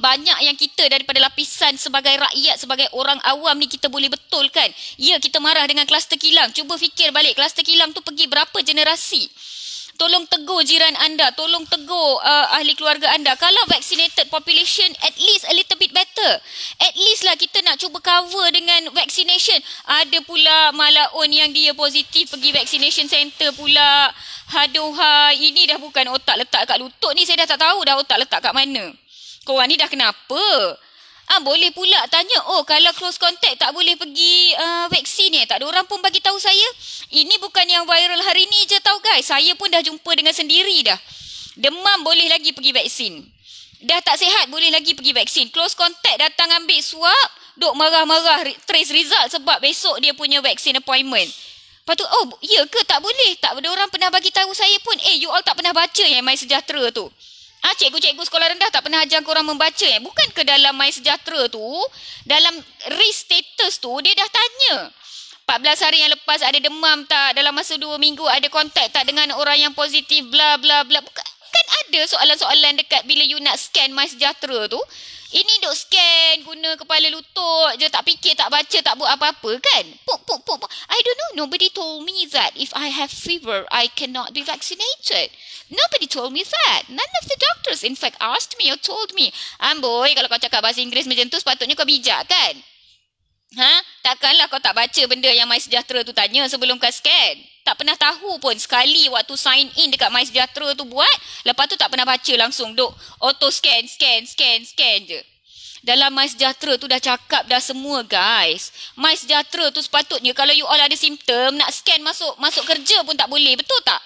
banyak yang kita daripada lapisan sebagai rakyat, sebagai orang awam ni kita boleh betulkan. Ya, kita marah dengan kluster kilang. Cuba fikir balik, kluster kilang tu pergi berapa generasi? Tolong tegur jiran anda, tolong tegur ahli keluarga anda. Kalau vaccinated population, at least a little bit better. At least lah kita nak cuba cover dengan vaccination. Ada pula malaun yang dia positif pergi vaccination center pula. Aduhai, ini dah bukan otak letak kat lutut ni. Saya dah tak tahu dah otak letak kat mana. Korang ni dah kenapa? Boleh pula tanya, kalau close contact tak boleh pergi vaksin ni. Tak ada orang pun bagi tahu saya. Ini bukan yang viral hari ni je tau guys. Saya pun dah jumpa dengan sendiri dah. Demam boleh lagi pergi vaksin. Dah tak sihat boleh lagi pergi vaksin. Close contact datang ambil swab, duk marah-marah trace result sebab besok dia punya vaksin appointment. Lepas tu, ya ke tak boleh? Tak ada orang pernah bagi tahu saya pun. You all tak pernah baca yang My Sejahtera tu? Cikgu-cikgu sekolah rendah tak pernah ajar korang membaca Bukan ke dalam My Sejahtera tu, dalam risk status tu, dia dah tanya 14 hari yang lepas ada demam tak, dalam masa 2 minggu ada kontak tak dengan orang yang positif, bla bla bla. Kan ada soalan-soalan dekat bila you nak scan My Sejahtera tu. Ini duk scan guna kepala lutut je, tak fikir, tak baca, tak buat apa-apa kan. Puk. I don't know, nobody told me that if I have fever I cannot be vaccinated. Nobody told me that. None of the doctors in fact asked me or told me. Amboi, kalau kau cakap bahasa Inggeris macam tu sepatutnya kau bijak kan? Takkanlah kau tak baca benda yang My Sejahtera tu tanya sebelum kau scan. Tak pernah tahu pun. Sekali waktu sign in dekat My Sejahtera tu buat, lepas tu tak pernah baca langsung. Duk auto scan je. Dalam My Sejahtera tu dah cakap dah semua guys. My Sejahtera tu sepatutnya kalau you all ada simptom, nak scan masuk kerja pun tak boleh. Betul tak?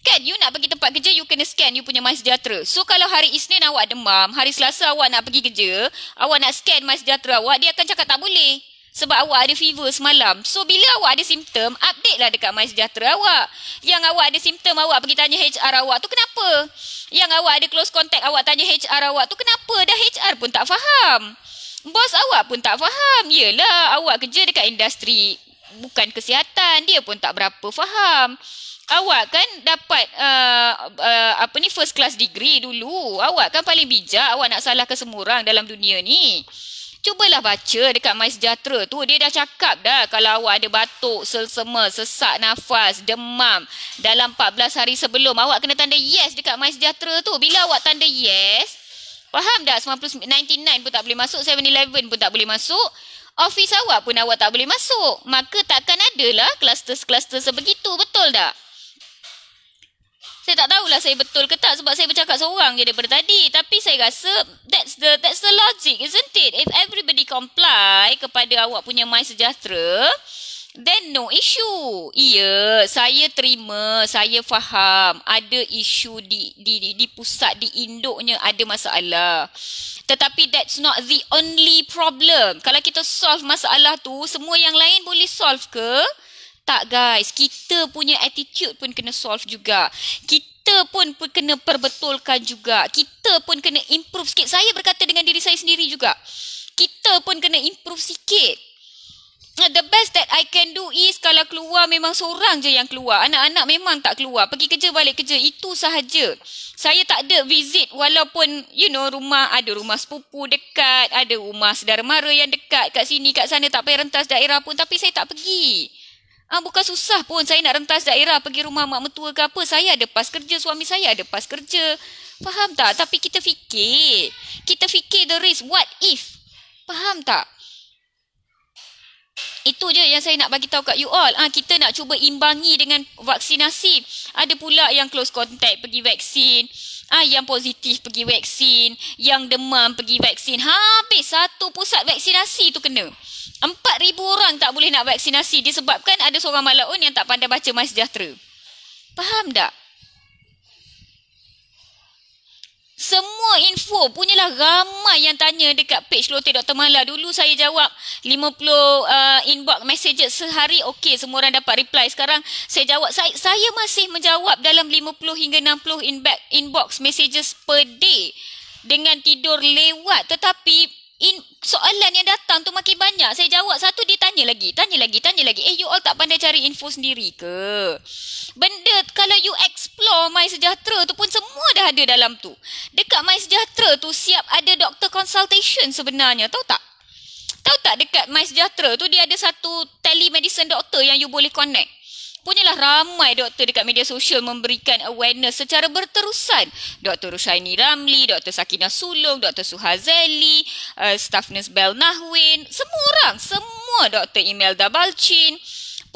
Kan you nak pergi tempat kerja, you kena scan you punya My Sejahtera. So kalau hari Isnin awak demam, hari Selasa awak nak pergi kerja, awak nak scan My Sejahtera awak, dia akan cakap tak boleh. Sebab awak ada fever semalam. So bila awak ada simptom, update lah dekat My Sejahtera awak. Yang awak ada simptom, awak pergi tanya HR awak tu kenapa? Yang awak ada close contact, awak tanya HR awak tu kenapa? Dah HR pun tak faham. Bos awak pun tak faham. Yelah, awak kerja dekat industri bukan kesihatan, dia pun tak berapa faham. Awak kan dapat first class degree dulu. Awak kan paling bijak, awak nak salahkan semua orang dalam dunia ni. Cubalah baca dekat My Sejahtera tu. Dia dah cakap dah kalau awak ada batuk, selsema, sesak nafas, demam dalam 14 hari sebelum, awak kena tanda yes dekat My Sejahtera tu. Bila awak tanda yes, faham tak? 99 pun tak boleh masuk, 7-Eleven pun tak boleh masuk, office awak pun awak tak boleh masuk. Maka takkan adalah kluster-kluster sebegitu, betul tak? Saya tak tahulah saya betul ke tak sebab saya bercakap seorang je daripada tadi. Tapi saya rasa that's the logic, isn't it? If everybody comply kepada awak punya My Sejahtera, then no issue. Ya, saya terima, saya faham ada isu di pusat, di induknya ada masalah. Tetapi that's not the only problem. Kalau kita solve masalah tu, semua yang lain boleh solve ke? Tak guys, kita punya attitude pun kena solve juga. Kita pun kena perbetulkan juga. Kita pun kena improve sikit. Saya berkata dengan diri saya sendiri juga. Kita pun kena improve sikit. The best that I can do is kalau keluar memang seorang je yang keluar. Anak-anak memang tak keluar. Pergi kerja balik kerja. Itu sahaja. Saya tak ada visit walaupun rumah ada rumah sepupu dekat. Ada rumah saudara mara yang dekat. Kat sini kat sana tak payah rentas daerah pun. Tapi saya tak pergi. Bukan susah pun saya nak rentas daerah pergi rumah mak mertua ke apa. Saya ada pas kerja, suami saya ada pas kerja. Faham tak? Tapi kita fikir. Kita fikir the risk. What if? Faham tak? Itu je yang saya nak bagi tahu kat you all. Kita nak cuba imbangi dengan vaksinasi. Ada pula yang close contact pergi vaksin. Yang positif pergi vaksin. Yang demam pergi vaksin. Habis satu pusat vaksinasi tu kena. 4,000 orang tak boleh nak vaksinasi disebabkan ada seorang malaun yang tak pandai baca My Sejahtera. Faham tak? Semua info punyalah ramai yang tanya dekat page Lote Dr. Mala. Dulu saya jawab 50 inbox messages sehari. Okey, semua orang dapat reply. Sekarang saya jawab, saya masih menjawab dalam 50 hingga 60 inbox messages per day dengan tidur lewat. Tetapi Soalan yang datang tu makin banyak. Saya jawab satu, dia tanya lagi. You all tak pandai cari info sendiri ke? Benda kalau you explore MySejahtera tu pun semua dah ada dalam tu. Dekat MySejahtera tu siap ada doctor consultation sebenarnya. Tahu tak? Dekat MySejahtera tu dia ada satu telemedicine doktor yang you boleh connect. Punyalah ramai doktor dekat media sosial memberikan awareness secara berterusan. Dr. Rushaini Ramli, Dr. Sakinah Sulong, Dr. Suhazeli, Staff Nurse Bel Nahwin, semua Dr. Imelda Balchin.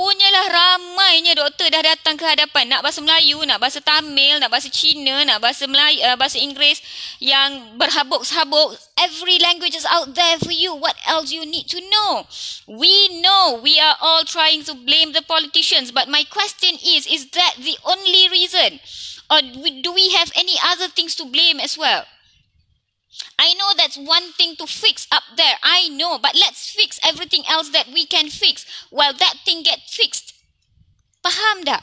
Punyalah ramainya doktor dah datang ke hadapan. Nak bahasa Melayu, nak bahasa Tamil, nak bahasa Cina, nak bahasa Melayu, bahasa Inggeris yang berhabuk-habuk. Every language is out there for you. What else you need to know? We know we are all trying to blame the politicians. But my question is that the only reason? Or do we have any other things to blame as well? I know that's one thing to fix up there. I know. But let's fix everything else that we can fix while that thing get fixed. Faham tak?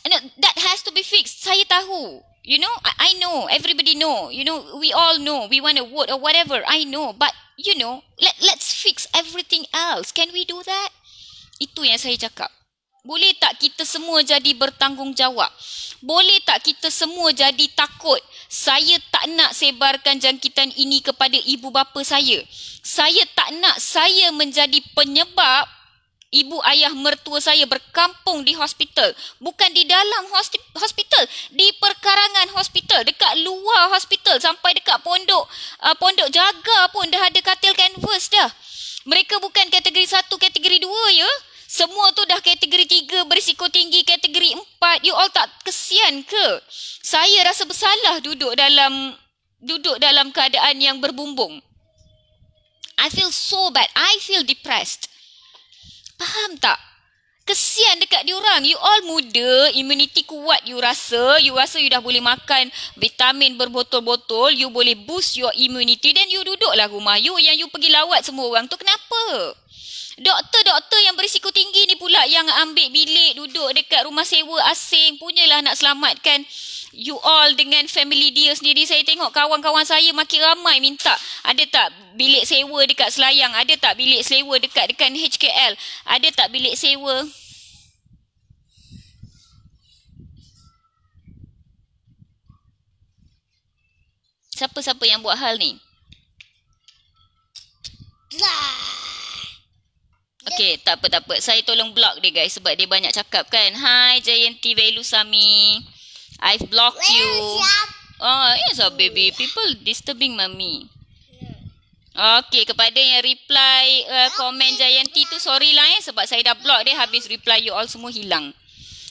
That has to be fixed. Saya tahu. You know, I know. Everybody know. You know, we all know. We want to vote or whatever. I know. But, you know, let's fix everything else. Can we do that? Itu yang saya cakap. Boleh tak kita semua jadi bertanggungjawab? Boleh tak kita semua jadi takut? Saya tak nak sebarkan jangkitan ini kepada ibu bapa saya. Saya tak nak saya menjadi penyebab ibu ayah mertua saya berkampung di hospital. Bukan di dalam hospital, di perkarangan hospital, dekat luar hospital sampai dekat pondok jaga pun dah ada katil canvas dah. Mereka bukan kategori 1, kategori 2 ya. Semua tu dah kategori 3, berisiko tinggi, kategori 4. You all tak kesian ke? Saya rasa bersalah duduk dalam keadaan yang berbumbung. I feel so bad. I feel depressed. Faham tak? Kesian dekat diorang. You all muda, immunity kuat you rasa you dah boleh makan vitamin berbotol-botol, you boleh boost your immunity, then you duduklah rumah you yang you pergi lawat semua orang tu. Kenapa? Doktor-doktor yang berisiko tinggi ni pula yang ambil bilik duduk dekat rumah sewa asing, punyalah nak selamatkan you all dengan family dia sendiri. Saya tengok kawan-kawan saya makin ramai minta, ada tak bilik sewa dekat Selayang, ada tak bilik sewa dekat HKL, ada tak bilik sewa. Siapa-siapa yang buat hal ni? Okay, tak apa. Saya tolong block dia guys sebab dia banyak cakap kan. Hi Jayanti Velusami. I've blocked you. Oh, yes baby. People disturbing mommy. Okay, kepada yang reply komen Jayanti tu, sorry lah sebab saya dah block dia, habis reply you all semua hilang.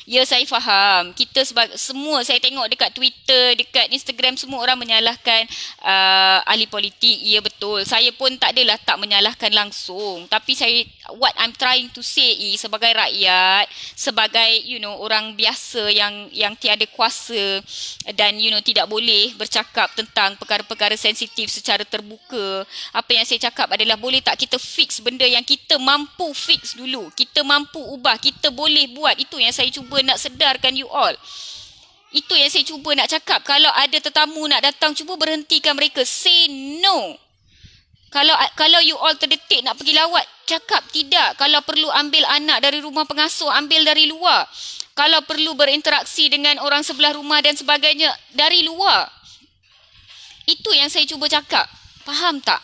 Ya, saya faham. Kita semua saya tengok dekat Twitter, dekat Instagram, semua orang menyalahkan ahli politik. Ya, betul. Saya pun tak adalah tak menyalahkan langsung. Tapi what I'm trying to say is sebagai rakyat, sebagai orang biasa yang tiada kuasa dan tidak boleh bercakap tentang perkara-perkara sensitif secara terbuka. Apa yang saya cakap adalah boleh tak kita fix benda yang kita mampu fix dulu. Kita mampu ubah, kita boleh buat. Itu yang saya cuba nak sedarkan you all. Itu yang saya cuba nak cakap. Kalau ada tetamu nak datang, cuba berhentikan mereka. Say no. Kalau you all terdetik nak pergi lawat, cakap tidak. Kalau perlu ambil anak dari rumah pengasuh, ambil dari luar. Kalau perlu berinteraksi dengan orang sebelah rumah dan sebagainya, dari luar. Itu yang saya cuba cakap. Faham tak?